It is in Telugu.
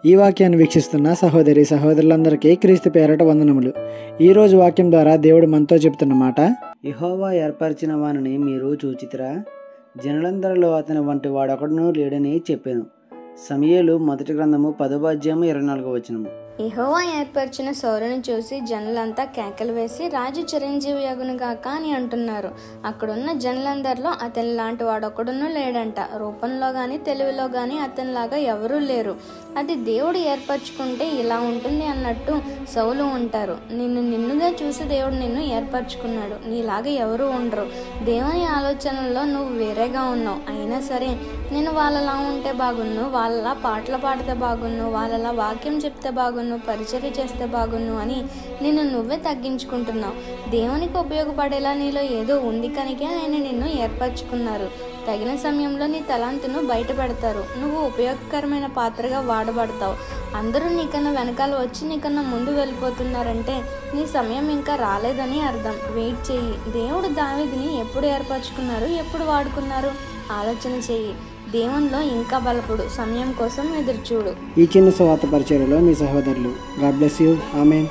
ఈ వాక్యాన్ని వీక్షిస్తున్న సహోదరి సహోదరులందరికీ క్రీస్తు పేరట వందనములు. ఈరోజు వాక్యం ద్వారా దేవుడు మనతో చెబుతున్న మాట, యెహోవా ఏర్పరిచిన వానిని మీరు చూచితిరా, జనులందరిలో అతని వంటి వాడొకడునూ లేడని చెప్పాను. సమూయేలు మొదటి గ్రంథము 10వ అధ్యాయము 24వ వచనము. యెహోవా ఏర్పరిచిన సౌలును చూసి జనులంతా కేకలు వేసి రాజు చిరంజీవి యగును గాక అని అంటున్నారు. అక్కడున్న జనులందరిలో అతని లాంటి వాడొకడునూ లేడంట. రూపంలో గాని తెలివిలో గాని అతనిలాగా ఎవరూ లేరు. అది దేవుడు ఏర్పరచుకుంటే ఇలా ఉంటుంది అన్నట్టు సౌలు ఉంటారు. నిన్నుగా చూసి దేవుడు నిన్ను ఏర్పరచుకున్నాడు. నీలాగా ఎవరు ఉండరు. దేవుని ఆలోచనల్లో నువ్వు వేరేగా ఉన్నావు. అయినా సరే నేను వాళ్ళలా ఉంటే బాగున్ను, వాళ్ళలా పాటలు పాడితే బాగున్ను, వాళ్ళలా వాక్యం చెప్తే బాగున్ను, పరిచర్య చేస్తే బాగున్ను అని నిన్ను నువ్వే తగ్గించుకుంటున్నావు. దేవునికి ఉపయోగపడేలా నీలో ఏదో ఉంది కనుక ఆయన నిన్ను ఏర్పరచుకున్నారు. తగిన సమయంలో నీ తలాంతును బయట పెడతారు. నువ్వు ఉపయోగకరమైన పాత్రగా వాడబడతావు. అందరూ నీకన్నా వెనకాల వచ్చి నీకన్నా ముందు వెళ్ళిపోతున్నారంటే నీ సమయం ఇంకా రాలేదని అర్థం. వెయిట్ చెయ్యి. దేవుడు దావీదుని ఎప్పుడు ఏర్పరచుకున్నారు, ఎప్పుడు వాడుకున్నారు ఆలోచన చెయ్యి. దేవునిలో ఇంకా బలపడు. సమయం కోసం ఎదురు చూడు. ఈ చిన్న సువార్త పరిచర్యలో మీ సహోదరులు. God bless you. ఆమేన్.